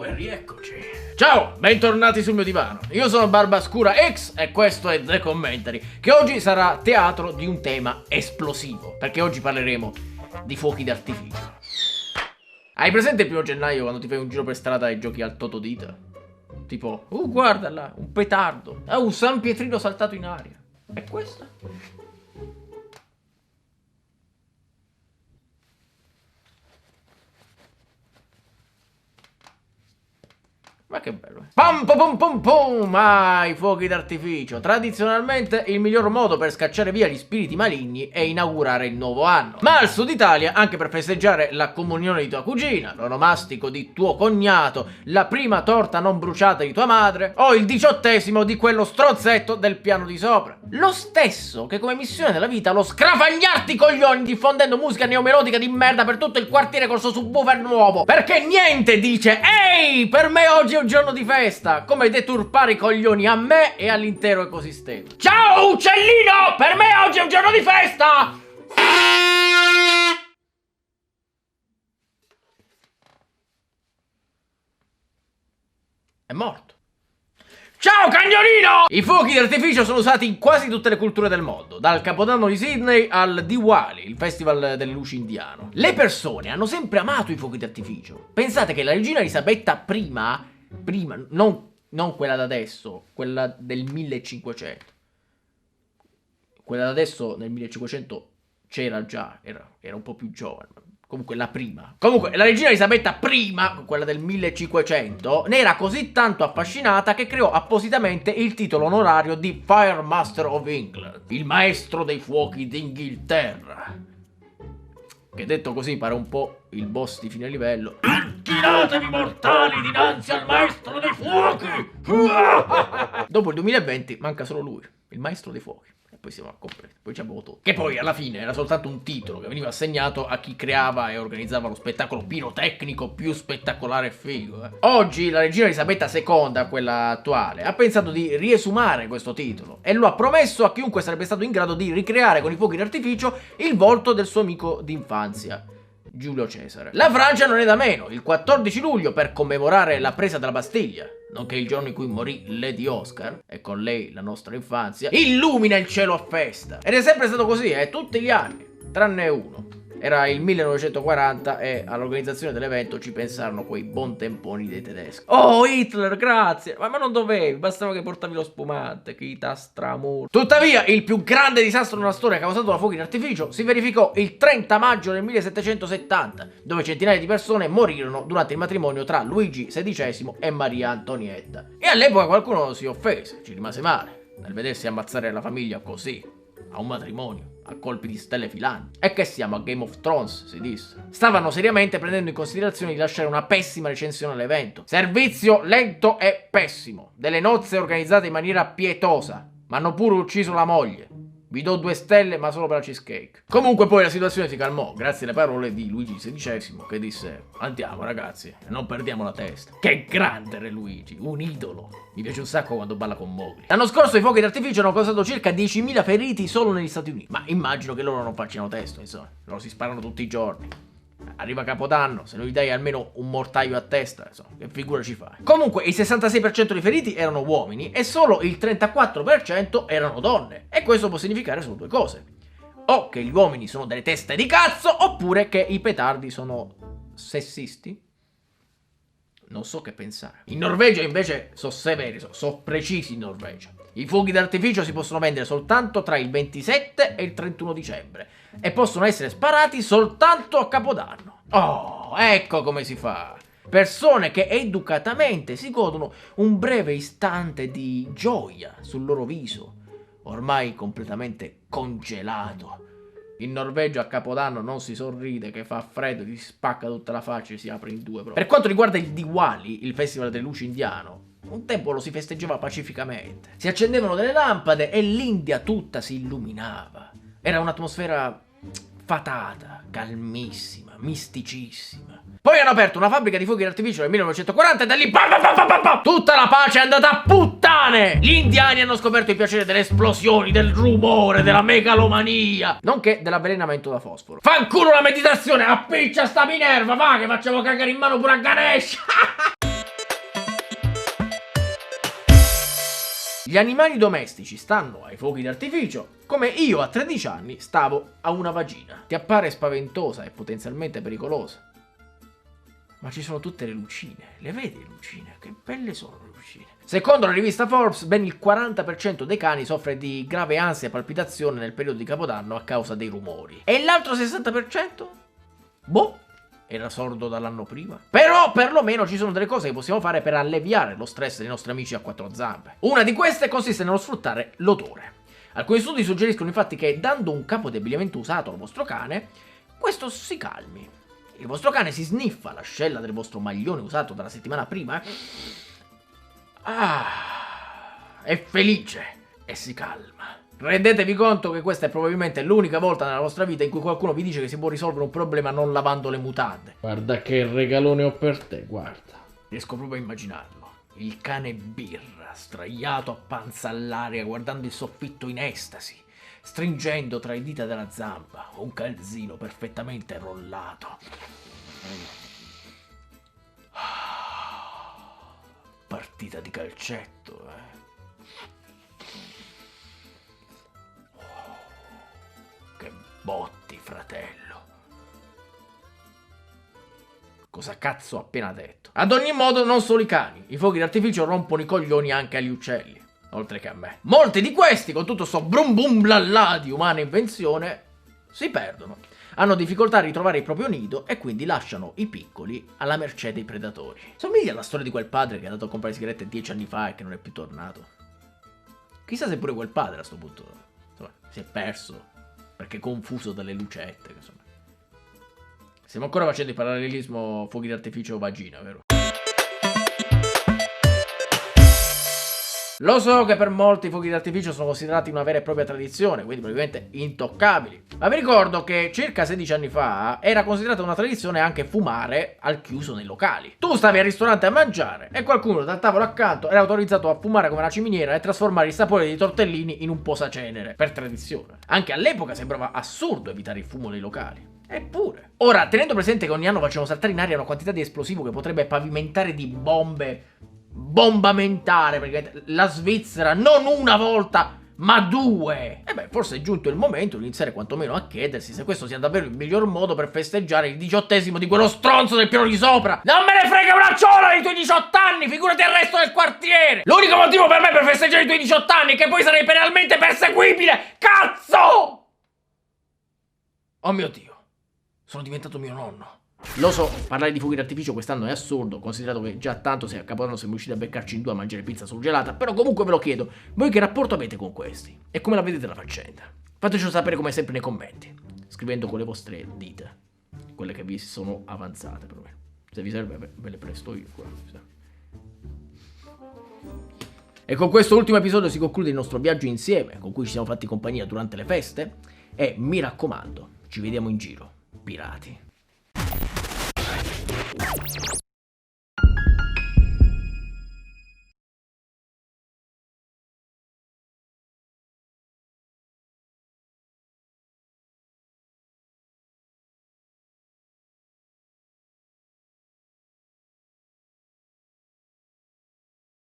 e rieccoci. Ciao, bentornati sul mio divano. Io sono Barbascura X e questo è The Commentary, che oggi sarà teatro di un tema esplosivo, perché oggi parleremo di fuochi d'artificio. Hai presente il 1° gennaio quando ti fai un giro per strada e giochi al totodita? Tipo, guarda là, un petardo, un San Pietrino saltato in aria. E questa? Ma che bello, eh? Pam pam pam pam pam! I fuochi d'artificio. Tradizionalmente il miglior modo per scacciare via gli spiriti maligni è inaugurare il nuovo anno. Ma al sud Italia, anche per festeggiare la comunione di tua cugina, l'onomastico di tuo cognato, la prima torta non bruciata di tua madre, o il 18° di quello stronzetto del piano di sopra. Lo stesso che come missione della vita lo scravagliarti i coglioni diffondendo musica neomelodica di merda per tutto il quartiere col suo subwoofer nuovo. Perché niente dice, ehi, per me oggi è un giorno di festa, come deturpare i coglioni a me e all'intero ecosistema. Ciao uccellino, per me oggi è un giorno di festa! È morto. Ciao cagnolino! I fuochi d'artificio sono usati in quasi tutte le culture del mondo, dal Capodanno di Sydney al Diwali, il festival delle luci indiano. Le persone hanno sempre amato i fuochi d'artificio. Pensate che la regina Elisabetta prima, non quella da adesso, quella del 1500. Quella da adesso nel 1500 c'era già, era un po' più giovane. Comunque la prima. Comunque la regina Elisabetta prima, quella del 1500, ne era così tanto affascinata che creò appositamente il titolo onorario di Fire Master of England, il maestro dei fuochi d'Inghilterra. Che detto così pare un po' il boss di fine livello. Inchinatevi mortali dinanzi al maestro dei fuochi! Dopo il 2020 manca solo lui, il maestro dei fuochi. E poi siamo a completo, poi ci abbiamo tutto. Che poi alla fine era soltanto un titolo che veniva assegnato a chi creava e organizzava lo spettacolo pirotecnico più spettacolare e figo. Oggi la regina Elisabetta II, quella attuale, ha pensato di riesumare questo titolo e lo ha promesso a chiunque sarebbe stato in grado di ricreare con i fuochi d'artificio il volto del suo amico d'infanzia, Giulio Cesare. La Francia non è da meno. Il 14 luglio, per commemorare la presa della Bastiglia, nonché il giorno in cui morì Lady Oscar, e con lei la nostra infanzia, illumina il cielo a festa. Ed è sempre stato così, tutti gli anni, tranne uno. Era il 1940 e all'organizzazione dell'evento ci pensarono quei buontemponi dei tedeschi. Oh Hitler, grazie! Ma non dovevi, bastava che portavi lo spumante, che ta stramur. Tuttavia, il più grande disastro nella storia causato da fuochi d'artificio si verificò il 30 maggio del 1770, dove centinaia di persone morirono durante il matrimonio tra Luigi XVI e Maria Antonietta. E all'epoca qualcuno si offese, ci rimase male, nel vedersi ammazzare la famiglia così, a un matrimonio, a colpi di stelle filanti. E che siamo a Game of Thrones, si disse. Stavano seriamente prendendo in considerazione di lasciare una pessima recensione all'evento. Servizio lento e pessimo. Delle nozze organizzate in maniera pietosa. Ma hanno pure ucciso la moglie. Vi do 2 stelle, ma solo per la cheesecake. Comunque poi la situazione si calmò, grazie alle parole di Luigi XVI, che disse: andiamo ragazzi, non perdiamo la testa. Che grande Re Luigi, un idolo. Mi piace un sacco quando balla con Mowgli. L'anno scorso i fuochi d'artificio hanno causato circa 10.000 feriti solo negli Stati Uniti. Ma immagino che loro non facciano testo, insomma. Loro si sparano tutti i giorni. Arriva Capodanno, se non gli dai almeno un mortaio a testa, insomma, che figura ci fai? Comunque il 66% dei feriti erano uomini e solo il 34% erano donne. E questo può significare solo 2 cose. O che gli uomini sono delle teste di cazzo, oppure che i petardi sono sessisti. Non so che pensare. In Norvegia invece sono severi, sono precisi in Norvegia. I fuochi d'artificio si possono vendere soltanto tra il 27 e il 31 dicembre e possono essere sparati soltanto a Capodanno. Oh, ecco come si fa. Persone che educatamente si godono un breve istante di gioia sul loro viso, ormai completamente congelato. In Norvegia a Capodanno non si sorride, che fa freddo, ti spacca tutta la faccia e si apre in 2 proprio. Per quanto riguarda il Diwali, il festival delle luci indiano, un tempo lo si festeggiava pacificamente. Si accendevano delle lampade e l'India tutta si illuminava. Era un'atmosfera fatata, calmissima, misticissima. Poi hanno aperto una fabbrica di fuochi d'artificio nel 1940 e da lì tutta la pace è andata a puttane! Gli indiani hanno scoperto il piacere delle esplosioni, del rumore, della megalomania, nonché dell'avvelenamento da fosforo. Fanculo la meditazione, appiccia sta Minerva, va che facciamo cagare in mano pure a Ganesh! Gli animali domestici stanno ai fuochi d'artificio come io a 13 anni stavo a una vagina. Ti appare spaventosa e potenzialmente pericolosa? Ma ci sono tutte le lucine, le vedi le lucine? Che belle sono le lucine. Secondo la rivista Forbes, ben il 40% dei cani soffre di grave ansia e palpitazione nel periodo di Capodanno a causa dei rumori. E l'altro 60%? Boh, era sordo dall'anno prima. Però perlomeno ci sono delle cose che possiamo fare per alleviare lo stress dei nostri amici a quattro zampe. Una di queste consiste nello sfruttare l'odore. Alcuni studi suggeriscono infatti che dando un capo di abbigliamento usato al vostro cane, questo si calmi. Il vostro cane si sniffa l'ascella del vostro maglione usato dalla settimana prima. È felice e si calma. Rendetevi conto che questa è probabilmente l'unica volta nella vostra vita in cui qualcuno vi dice che si può risolvere un problema non lavando le mutande. Guarda che regalone ho per te, guarda. Riesco proprio a immaginarlo. Il cane birra, sdraiato a panza all'aria, guardando il soffitto in estasi, stringendo tra le dita della zampa un calzino perfettamente rollato. Partita di calcetto, Che botti, fratello. Cosa cazzo ho appena detto? Ad ogni modo, non solo i cani. I fuochi d'artificio rompono i coglioni anche agli uccelli. Oltre che a me. Molti di questi, con tutto sto brum bum bla bla di umana invenzione, si perdono. Hanno difficoltà a ritrovare il proprio nido e quindi lasciano i piccoli alla mercé dei predatori. Somiglia alla storia di quel padre che è andato a comprare sigarette 10 anni fa e che non è più tornato. Chissà se pure quel padre a sto punto, insomma, si è perso perché confuso dalle lucette. Insomma. Stiamo ancora facendo il parallelismo fuochi d'artificio vagina, vero? Lo so che per molti i fuochi d'artificio sono considerati una vera e propria tradizione, quindi probabilmente intoccabili. Ma vi ricordo che circa 16 anni fa era considerata una tradizione anche fumare al chiuso nei locali. Tu stavi al ristorante a mangiare e qualcuno dal tavolo accanto era autorizzato a fumare come una ciminiera e trasformare il sapore dei tortellini in un posacenere, per tradizione. Anche all'epoca sembrava assurdo evitare il fumo nei locali. Eppure. Ora, tenendo presente che ogni anno facciamo saltare in aria una quantità di esplosivo che potrebbe pavimentare di bombamentare perché la Svizzera non una volta ma due, e beh, forse è giunto il momento di iniziare quantomeno a chiedersi se questo sia davvero il miglior modo per festeggiare il 18° di quello stronzo del piano di sopra. Non me ne frega una ciola dei tuoi 18 anni, figurati il resto del quartiere. L'unico motivo per me per festeggiare i tuoi 18 anni è che poi sarei penalmente perseguibile. Cazzo! Oh mio Dio, sono diventato mio nonno. Lo so, parlare di fuochi d'artificio quest'anno è assurdo, considerato che già tanto se a Capodanno siamo riusciti a beccarci in due a mangiare pizza surgelata, però comunque ve lo chiedo, voi che rapporto avete con questi? E come la vedete la faccenda? Fatecelo sapere come sempre nei commenti, scrivendo con le vostre dita, quelle che vi sono avanzate per me. Se vi serve ve le presto io qua. E con questo ultimo episodio si conclude il nostro viaggio insieme, con cui ci siamo fatti compagnia durante le feste, e mi raccomando, ci vediamo in giro, pirati.